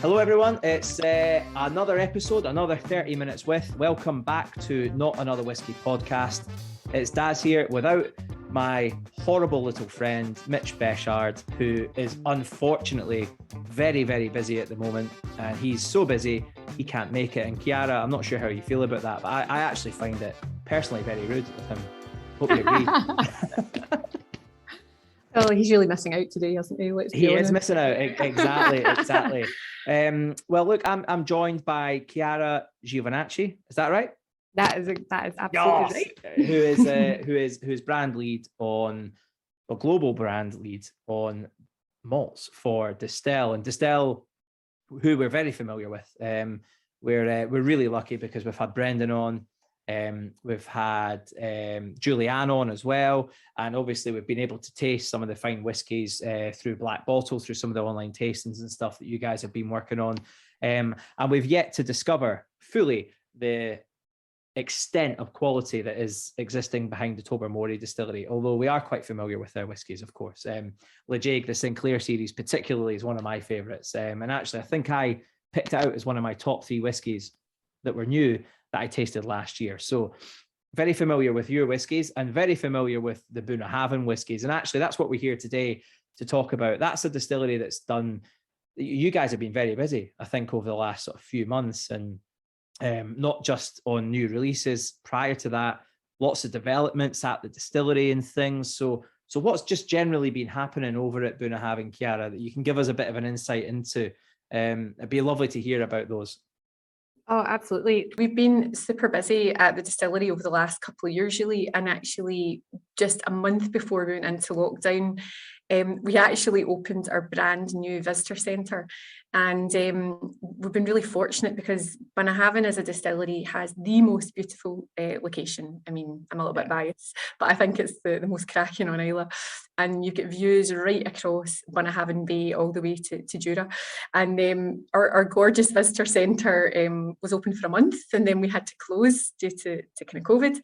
Hello everyone, it's another episode, another 30 minutes with. Welcome back to Not Another Whiskey podcast. It's Daz here without my horrible little friend, Mitch Beshard, who is unfortunately very, very busy at the moment. And he's so busy, he can't make it. And Chiara, I'm not sure how you feel about that, but I actually find it personally very rude with him. Hope you agree. Oh, he's really missing out today, isn't he? He is missing out. Exactly. Well, look, I'm joined by Chaira Giovanacci. Is that right? That is absolutely right. Who is brand lead on, or global brand lead on malts for Disttell'S, and Disttell'S, who we're very familiar with. We're really lucky because we've had Brendan on. We've had Julianne on as well, and obviously we've been able to taste some of the fine whiskies through Black Bottle, through some of the online tastings and stuff that you guys have been working on, and we've yet to discover fully the extent of quality that is existing behind the Tobermory distillery, although we are quite familiar with their whiskies, of course. Lejeune, the Sinclair series particularly, is one of my favourites, and actually I think I picked it out as one of my top 3 whiskies that were new that I tasted last year. So very familiar with your whiskies and very familiar with the Bunnahabhain whiskies. And actually, that's what we're here today to talk about. That's a distillery that's done, you guys have been very busy, I think, over the last sort of few months, and not just on new releases. Prior to that, lots of developments at the distillery and things. So what's just generally been happening over at Bunnahabhain, Chiara, that you can give us a bit of an insight into? It'd be lovely to hear about those. Oh, absolutely. We've been super busy at the distillery over the last couple of years, really, and actually just a month before we went into lockdown, we actually opened our brand new visitor centre, and we've been really fortunate because Bunnahabhain as a distillery has the most beautiful location. I mean, I'm a little bit biased, but I think it's the most cracking on Islay, and you've got views right across Bunnahabhain Bay all the way to Jura, and our gorgeous visitor centre was open for a month, and then we had to close due to kind of COVID.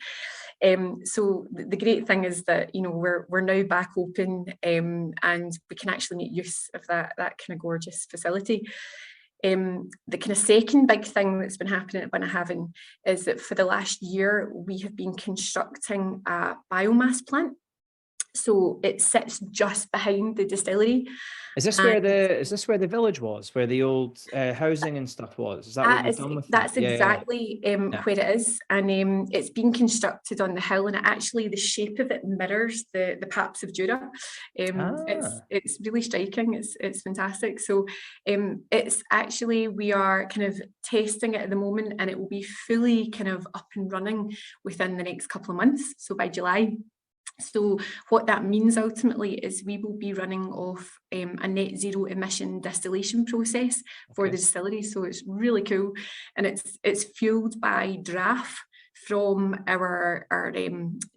So the great thing is that, you know, we're now back open, and we can actually make use of that kind of gorgeous facility. The kind of second big thing that's been happening at Bunnahabhain is that for the last year we have been constructing a biomass plant. So it sits just behind the distillery. Is this where the village was, where the old housing and stuff was? Is that what you've done with That's that? exactly where it is, and it's been constructed on the hill, and actually the shape of it mirrors the Paps of Jura. It's really striking. It's fantastic. So it's actually, we are kind of testing it at the moment, and it will be fully kind of up and running within the next couple of months. So by July. So what that means ultimately is we will be running off a net zero emission distillation process for the distillery. So it's really cool, and it's fueled by draff from our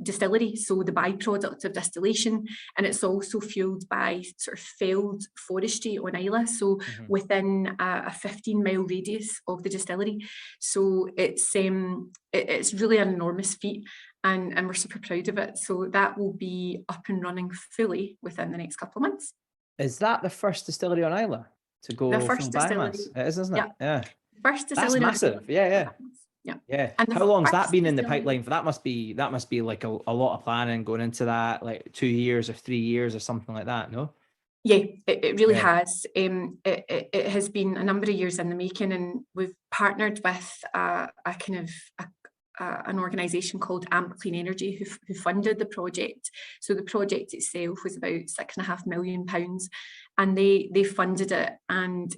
distillery, so the byproduct of distillation, and it's also fueled by sort of felled forestry on Islay, so within a 15-mile radius of the distillery. So it's really an enormous feat, and we're super proud of it. So that will be up and running fully within the next couple of months. Is that the first distillery on Islay to go the first from distillery? Biomass? It is, isn't it? Yeah. First distillery. That's massive. Yeah. And how long's that been in the pipeline for? That must be like a lot of planning going into that, like 2 years or 3 years or something like that, no? Yeah, it really has. It has been a number of years in the making, and we've partnered with an organisation called AMP Clean Energy who funded the project. So the project itself was about £6.5 million, and they funded it, and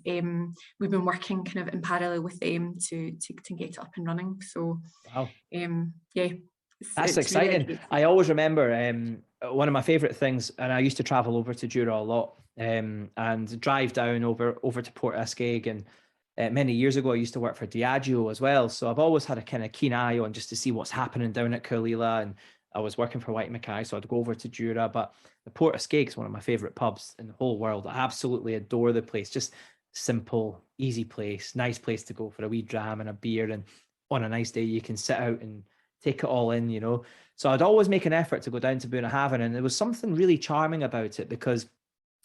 we've been working kind of in parallel with them to get it up and running. So wow. That's it's exciting. Really, I always remember one of my favourite things, and I used to travel over to Jura a lot and drive down over to Port Ascaig, and many years ago I used to work for Diageo as well, so I've always had a kind of keen eye on just to see what's happening down at Caerleela, and I was working for White Mackay, so I'd go over to Jura. But the Port Ascaig is one of my favourite pubs in the whole world. I absolutely adore the place. Just simple, easy place, nice place to go for a wee dram and a beer, and on a nice day you can sit out and take it all in, you know. So I'd always make an effort to go down to Bunnahabhain, and there was something really charming about it, because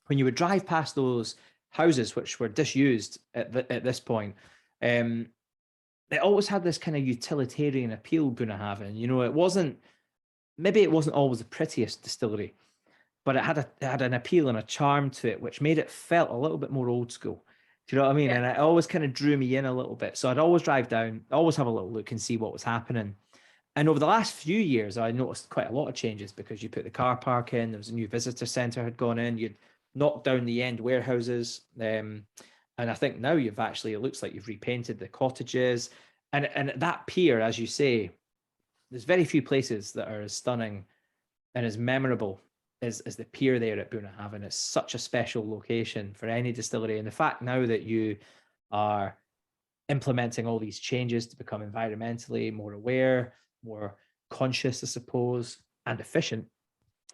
when you would drive past those houses, which were disused at this point. It always had this kind of utilitarian appeal, Bunnahabhain. You know, it wasn't always the prettiest distillery, but it had an appeal and a charm to it, which made it felt a little bit more old school. Do you know what I mean? Yeah. And it always kind of drew me in a little bit. So I'd always drive down, always have a little look and see what was happening. And over the last few years, I noticed quite a lot of changes because you put the car park in, there was a new visitor centre had gone in, you'd knocked down the end warehouses. And I think now it looks like you've repainted the cottages. And that pier, as you say, there's very few places that are as stunning and as memorable as the pier there at Bunnahabhain. It's such a special location for any distillery. And the fact now that you are implementing all these changes to become environmentally more aware, more conscious, I suppose, and efficient,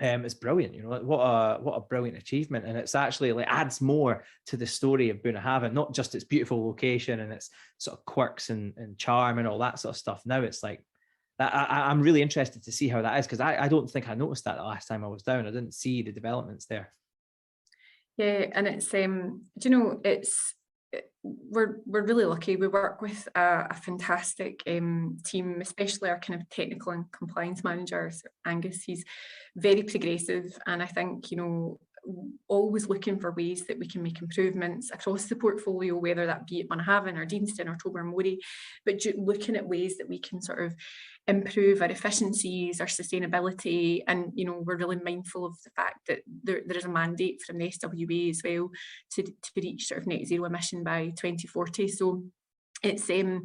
it's brilliant. You know, what a brilliant achievement. And it's actually like adds more to the story of Bunnahabhain, not just its beautiful location and its sort of quirks and charm and all that sort of stuff. Now it's like that. I'm really interested to see how that is, because I don't think I noticed that the last time I was down. I didn't see the developments there. Yeah, and it's we're really lucky. We work with a fantastic team, especially our kind of technical and compliance manager, Angus. He's very progressive, and I think, always looking for ways that we can make improvements across the portfolio, whether that be at Bunnahabhain or Deanston or Tobermory, but looking at ways that we can sort of improve our efficiencies, our sustainability. And we're really mindful of the fact that there is a mandate from the SWA as well to reach sort of net zero emission by 2040. So it's we're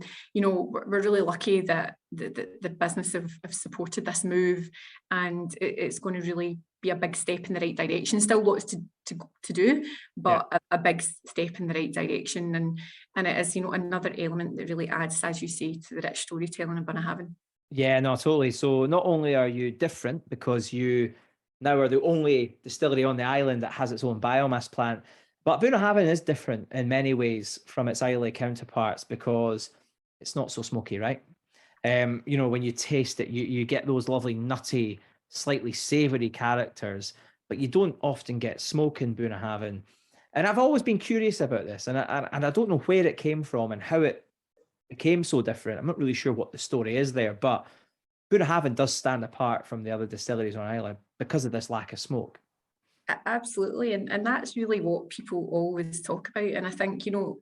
really lucky that the business have supported this move, and it's going to really be a big step in the right direction. Still lots to do, but yeah, a big step in the right direction. And it is another element that really adds, as you say, to the rich storytelling of Bunnahabhain. Yeah, no, totally. So not only are you different because you now are the only distillery on the island that has its own biomass plant, but Bunnahabhain is different in many ways from its Islay counterparts because it's not so smoky, right? When you taste it, you get those lovely nutty, slightly savoury characters, but you don't often get smoke in Bunnahabhain. And I've always been curious about this, and I don't know where it came from and how it became so different. I'm not really sure what the story is there, but Bunnahabhain does stand apart from the other distilleries on Islay because of this lack of smoke. Absolutely, and that's really what people always talk about. And I think about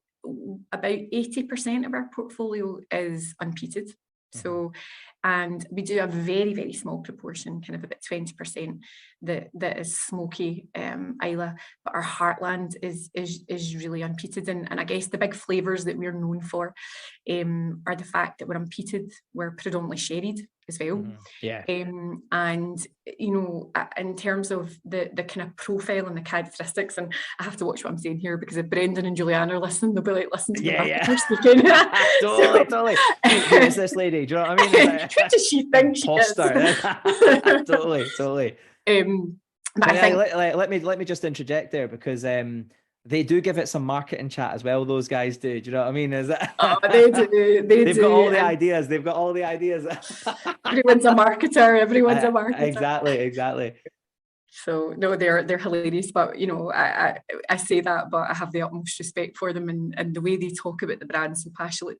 80% of our portfolio is unpeated. So, and we do a very, very small proportion, kind of about 20%, that is smoky Islay, but our heartland is really unpeated. And I guess the big flavours that we're known for are the fact that we're unpeated, we're predominantly sherried as well. Yeah. And in terms of the kind of profile and the characteristics, and I have to watch what I'm saying here, because if Brendan and Juliana are listening, they'll be like, listen to the marketer speaking. Totally. Who is this lady? Do you know what I mean? Who does she think she is? Totally. But I think let me just interject there, because they do give it some marketing chat as well. Those guys do. Do you know what I mean? Is that? Oh, they do. They've got all the ideas. They've got all the ideas. Everyone's a marketer. Everyone's a marketer. Exactly. So no, they're hilarious. But I say that, but I have the utmost respect for them, and the way they talk about the brand so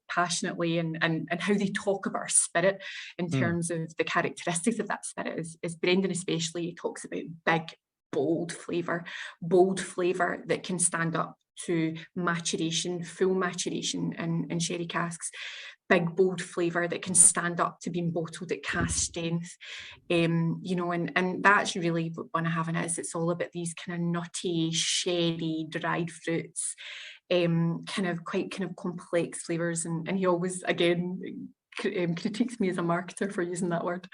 passionately, and how they talk about our spirit in terms of the characteristics of that spirit. Is Brendan especially talks about big, bold flavour that can stand up to maturation, full maturation in sherry casks. Big, bold flavour that can stand up to being bottled at cask strength. And that's really what Bunnahabhain is. It's all about these kind of nutty, sherry, dried fruits, kind of complex flavours. And he always, again, critiques me as a marketer for using that word,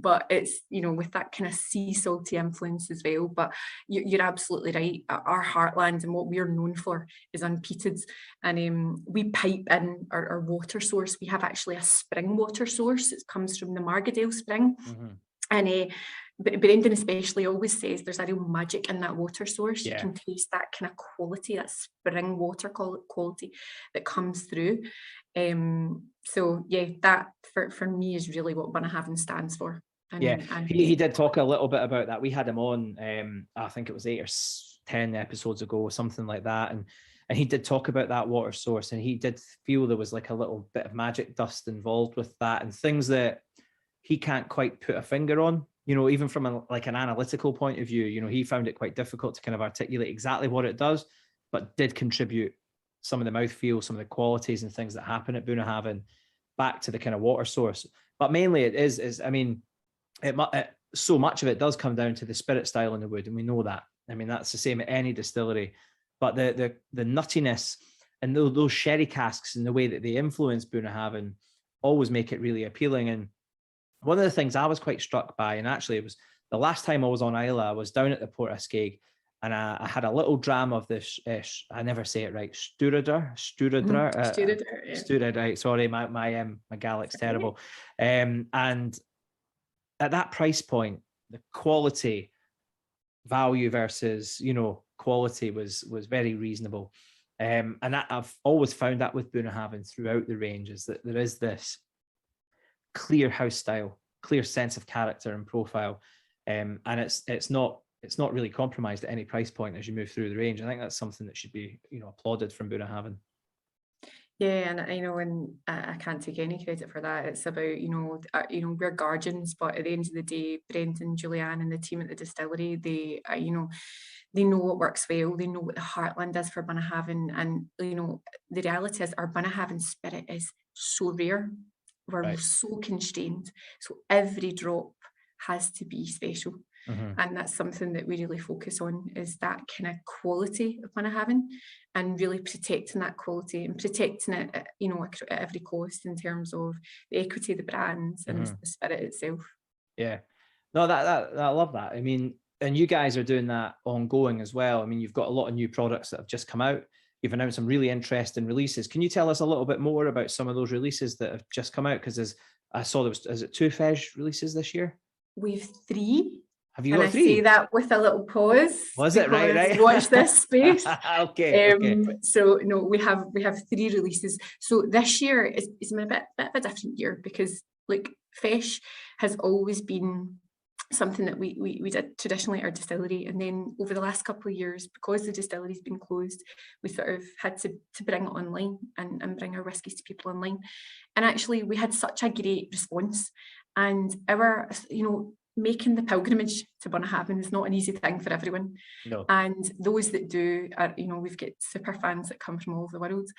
but it's with that kind of sea salty influence as well. But you're absolutely right. Our heartland and what we're known for is unpeated, and we pipe in our water source. We have actually a spring water source. It comes from the Margadale spring, and Brendan especially always says there's a real magic in that water source. You can taste that kind of quality, that spring water quality that comes through. So yeah, that for me is really what Bunnahabhain stands for. And he did talk a little bit about that. We had him on, I think it was 10 episodes ago, something like that. And he did talk about that water source, and he did feel there was like a little bit of magic dust involved with that, and things that he can't quite put a finger on, you know, even from like an analytical point of view. You know, he found it quite difficult to kind of articulate exactly what it does, but did contribute some of the mouthfeel, some of the qualities and things that happen at Bunnahabhain back to the kind of water source. But mainly it is I mean, so much of it does come down to the spirit style in the wood, and we know that. I mean, that's the same at any distillery. But the nuttiness and those sherry casks and the way that they influence Bunnahabhain always make it really appealing. And one of the things I was quite struck by, and actually it was the last time I was on Isla, I was down at the Port of Skeg, and I had a little dram of this, I never say it right, Stúradr, right? Sorry, my Gaelic's terrible. And at that price point, the quality value versus, you know, quality was very reasonable. And I've always found that with Bunnahabhain throughout the range, is that there is this clear house style, clear sense of character and profile, and it's not really compromised at any price point as you move through the range. I think that's something that should be, you know, applauded from Bunnahabhain. Yeah, and I know, and I can't take any credit for that. It's about, you know, we're guardians, but at the end of the day, Brendan, Julianne, and the team at the distillery, they, you know, they know what works well. They know what the heartland is for Bunnahabhain, and you know, the reality is our Bunnahabhain spirit is so rare. We're so constrained, so every drop has to be special. And that's something that we really focus on, is that kind of quality of Bunnahabhain, and really protecting that quality and protecting it at, you know, at every cost, in terms of the equity of the brands and the spirit itself. Yeah, no, that I love that. I mean, and you guys are doing that ongoing as well. I mean, you've got a lot of new products that have just come out. You've announced some really interesting releases. Can you tell us a little bit more about some of those releases that have just come out? Because I saw there was, is it 2 Fej releases this year? We've 3. Have you got 3? I say that with a little pause. Was it right? Watch this space. Okay. So no, we have 3 releases. So this year is a bit of a different year, because like Fesh has always been something that we did traditionally at our distillery, and then over the last couple of years, because the distillery's been closed, we sort of had to bring it online and bring our whiskies to people online. And actually we had such a great response, and our, you know, making the pilgrimage to Bunnahabhain is not an easy thing for everyone. No. And those that do are, you know, we've got super fans that come from all over the world.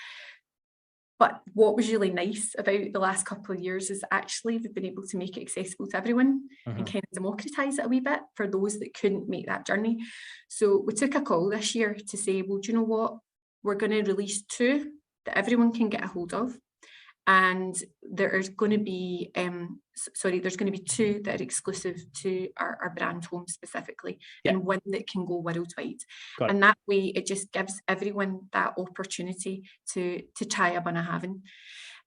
But what was really nice about the last couple of years is actually we've been able to make it accessible to everyone and kind of democratise it a wee bit for those that couldn't make that journey. So we took a call this year to say, well, do you know what? We're going to release 2 that everyone can get a hold of. And there's going to be, there's going to be 2 that are exclusive to our brand home specifically, and 1 that can go worldwide. And that way, it just gives everyone that opportunity to try a Bunnahabhain.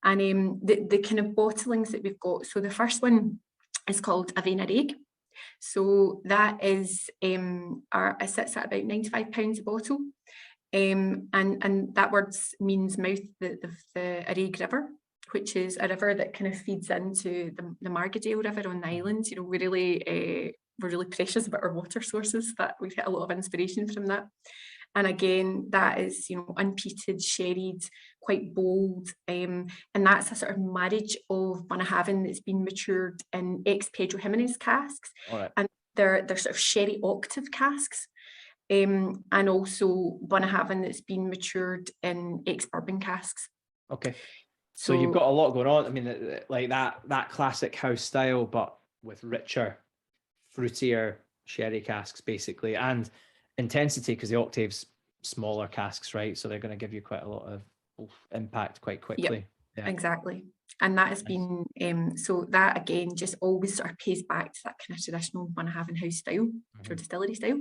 And the kind of bottlings that we've got. So the first one is called A Bhain Araig. So that is it sits at about £95 a bottle. And that word means mouth the Araig River, which is a river that kind of feeds into the Margadale River on the island. You know, we're really precious about our water sources, that we've had a lot of inspiration from that. And again, that is, you know, unpeated, sherried, quite bold, and that's a sort of marriage of Bunnahabhain that's been matured in ex-Pedro Jimenez casks, and they're sort of sherry octave casks. And also Bunnahabhain that's been matured in ex-bourbon casks. Okay. So you've got a lot going on. I mean, like that classic house style, but with richer, fruitier sherry casks, basically, and intensity, because the octave's smaller casks, right? So they're going to give you quite a lot of impact quite quickly. Yeah, exactly. And that has been, so that again just always sort of pays back to that kind of traditional Bunnahabhain house style, or distillery style.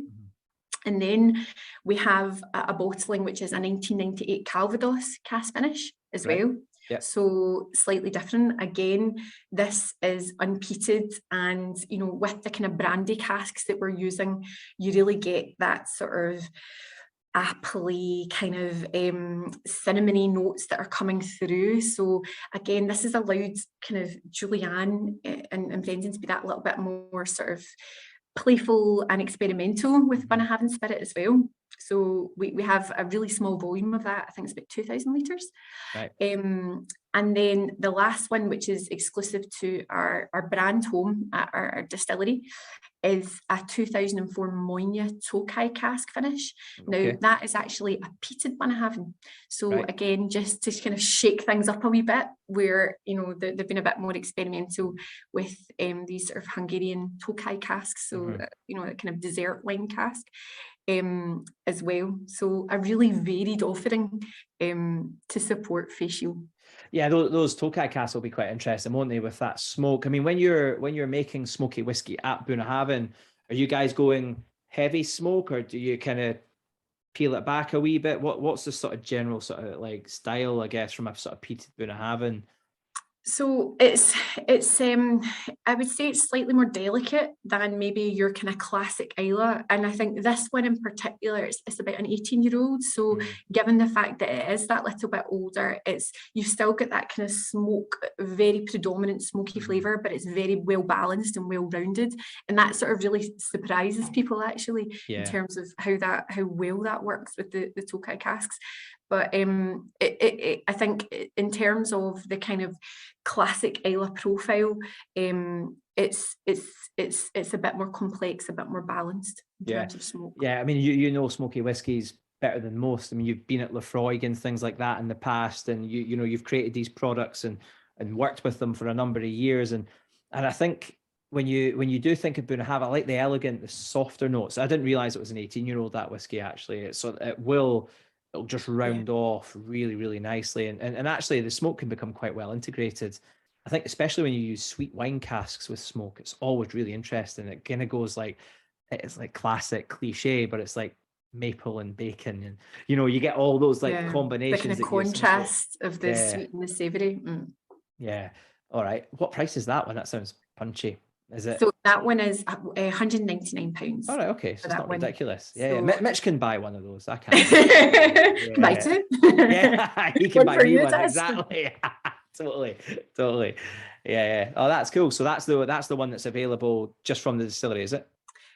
And then we have a bottling which is a 1998 Calvados cask finish as well. Yep. So slightly different. Again, this is unpeated, and you know, with the kind of brandy casks that we're using, you really get that sort of appley kind of cinnamony notes that are coming through. So again, this has allowed kind of Julianne and Brendan to be that little bit more sort of playful and experimental with Bunnahabhain spirit as well. So we have a really small volume of that. I think it's about 2,000 litres. Right. And then the last one, which is exclusive to our brand home at our distillery, is a 2004 Moynia Tokai cask finish. Okay. Now, that is actually a peated Bunnahabhain. So Right. again, just to kind of shake things up a wee bit, where, you know, they've been a bit more experimental with these sort of Hungarian Tokai casks. So, you know, a kind of dessert wine cask as well. So a really varied offering to support facial. Yeah, those Tokai casks will be quite interesting, won't they, with that smoke? I mean, when you're making smoky whiskey at Bunnahabhain, are you guys going heavy smoke, or do you kind of peel it back a wee bit? What's the sort of general sort of like style, I guess, from a sort of peated Bunnahabhain? So it's I would say it's slightly more delicate than maybe your kind of classic Isla, and I think this one in particular, it's about an 18-year-old. So given the fact that it is that little bit older, you've still got that kind of smoke, very predominant smoky flavour, but it's very well balanced and well rounded, and that sort of really surprises people actually in terms of how well that works with the Tokai casks. But I think in terms of the kind of classic Isla profile, it's a bit more complex, a bit more balanced in terms of smoke. Yeah, I mean, you know smoky whiskies better than most. I mean, you've been at Lefroy and things like that in the past, and you know you've created these products and worked with them for a number of years, and I think when you do think of Bunnahabhain, I like the elegant, the softer notes. I didn't realize it was an 18-year-old, that whiskey actually. It'll just round off really, really nicely. And actually the smoke can become quite well integrated. I think especially when you use sweet wine casks with smoke, it's always really interesting. It kind of goes like, it's like classic cliche, but it's like maple and bacon, and you know, you get all those like combinations. The kind of contrast of the sweet and the savoury. Yeah. All right. What price is that one? That sounds punchy. Is it? So that one is £199. All right, okay, so it's not ridiculous. Yeah, so... Mitch can buy one of those. I can't. Buy two. Yeah, he can buy me one. Exactly. Totally. Yeah. Oh, that's cool. So that's the one that's available just from the distillery, is it?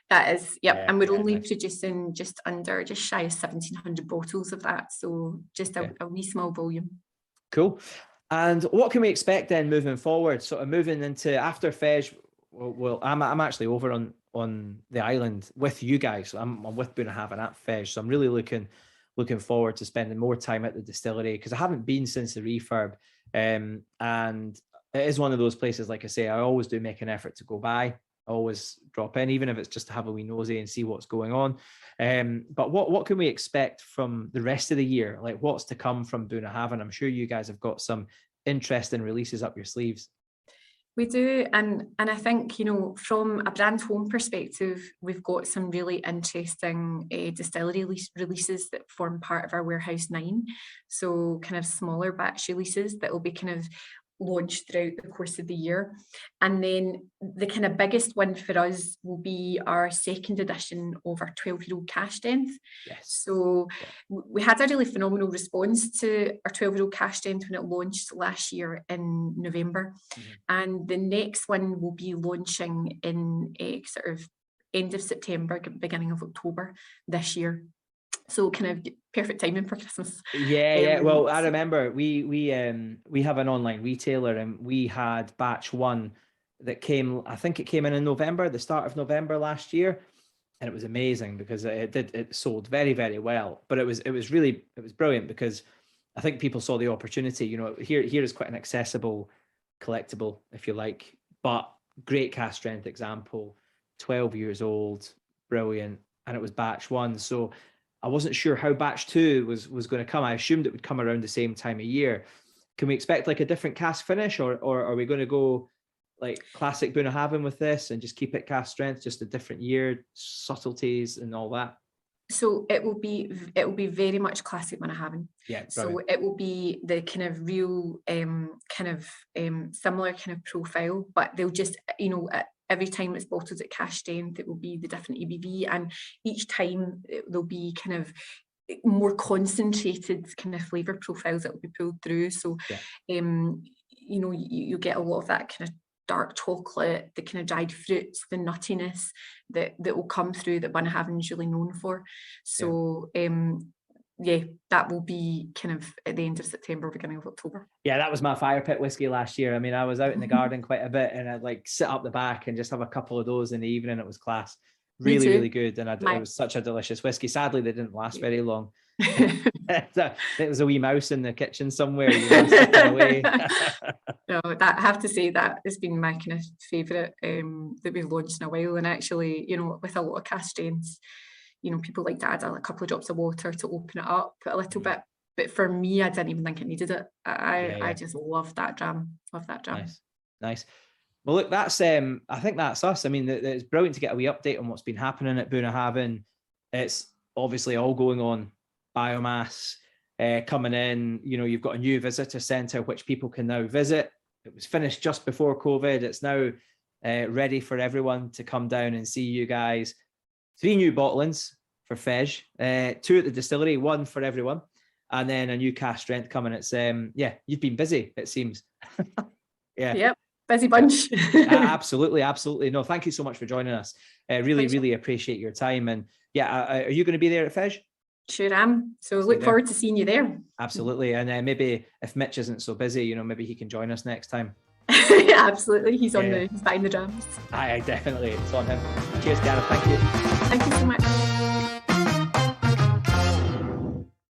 That is, yep. And we're only producing just shy of 1,700 bottles of that. So just a wee small volume. Cool. And what can we expect then moving forward? Sort of moving into after Fej. Well, I'm actually over on the island with you guys. I'm with Bunnahabhain at Fej, so I'm really looking forward to spending more time at the distillery, because I haven't been since the refurb, and it is one of those places. Like I say, I always do make an effort to go by. I always drop in, even if it's just to have a wee nosy and see what's going on. But what can we expect from the rest of the year? Like what's to come from Bunnahabhain? I'm sure you guys have got some interesting releases up your sleeves. We do, and I think, you know, from a brand home perspective, we've got some really interesting distillery releases that form part of our Warehouse 9. So kind of smaller batch releases that will be kind of launched throughout the course of the year. And then the kind of biggest one for us will be our second edition of our 12-year-old cash strength. So we had a really phenomenal response to our 12-year-old cash strength when it launched last year in November. And the next one will be launching in sort of end of September, beginning of October this year. So kind of perfect timing for Christmas. Yeah. Well, I remember we have an online retailer, and we had batch 1 that came. I think it came in November, the start of November last year, and it was amazing because it sold very, very well. But it was brilliant because I think people saw the opportunity. You know, here is quite an accessible collectible, if you like, but great cask strength example, 12 years old, brilliant, and it was batch 1. So I wasn't sure how batch 2 was going to come. I assumed it would come around the same time of year. Can we expect like a different cask finish, or are we going to go like classic Bunnahabhain with this and just keep it cask strength, just a different year, subtleties and all that? So it will be very much classic Bunnahabhain. Yeah. So it will be the kind of real similar kind of profile, but they'll just, you know, every time it's bottled at cask strength, it will be the different ABV, and each time there'll be kind of more concentrated kind of flavour profiles that will be pulled through. So, you know, you get a lot of that kind of dark chocolate, the kind of dried fruits, the nuttiness that will come through that Bunnahabhain is really known for. So that will be kind of at the end of September, beginning of October. Yeah, that was my fire pit whiskey last year. I mean, I was out in the garden quite a bit, and I'd like sit up the back and just have a couple of those in the evening. It was class. Really, really good. And it was such a delicious whiskey. Sadly, they didn't last very long. It was a wee mouse in the kitchen somewhere. Away. No, that I have to say that has been my kind of favourite that we've launched in a while. And actually, you know, with a lot of cask strengths, you know, people like to add a couple of drops of water to open it up a little bit. But for me, I didn't even think it needed it. I just love that dram. Love that dram. Nice. Well, look, that's I think that's us. I mean, it's brilliant to get a wee update on what's been happening at Bunnahabhain. It's obviously all going on. Biomass coming in. You know, you've got a new visitor centre which people can now visit. It was finished just before COVID. It's now ready for everyone to come down and see you guys. 3 new bottlings for Fej, 2 at the distillery, 1 for everyone, and then a new cask strength coming. It's you've been busy, it seems. Yep, busy bunch. Absolutely. No, thank you so much for joining us. Really appreciate your time. And are you going to be there at Fej? Sure am. So look forward to seeing you there. Absolutely. And maybe if Mitch isn't so busy, you know, maybe he can join us next time. Yeah, absolutely. He's on he's buying the drums. Definitely. It's on him. Cheers, Chiara. Thank you. Thank you so much.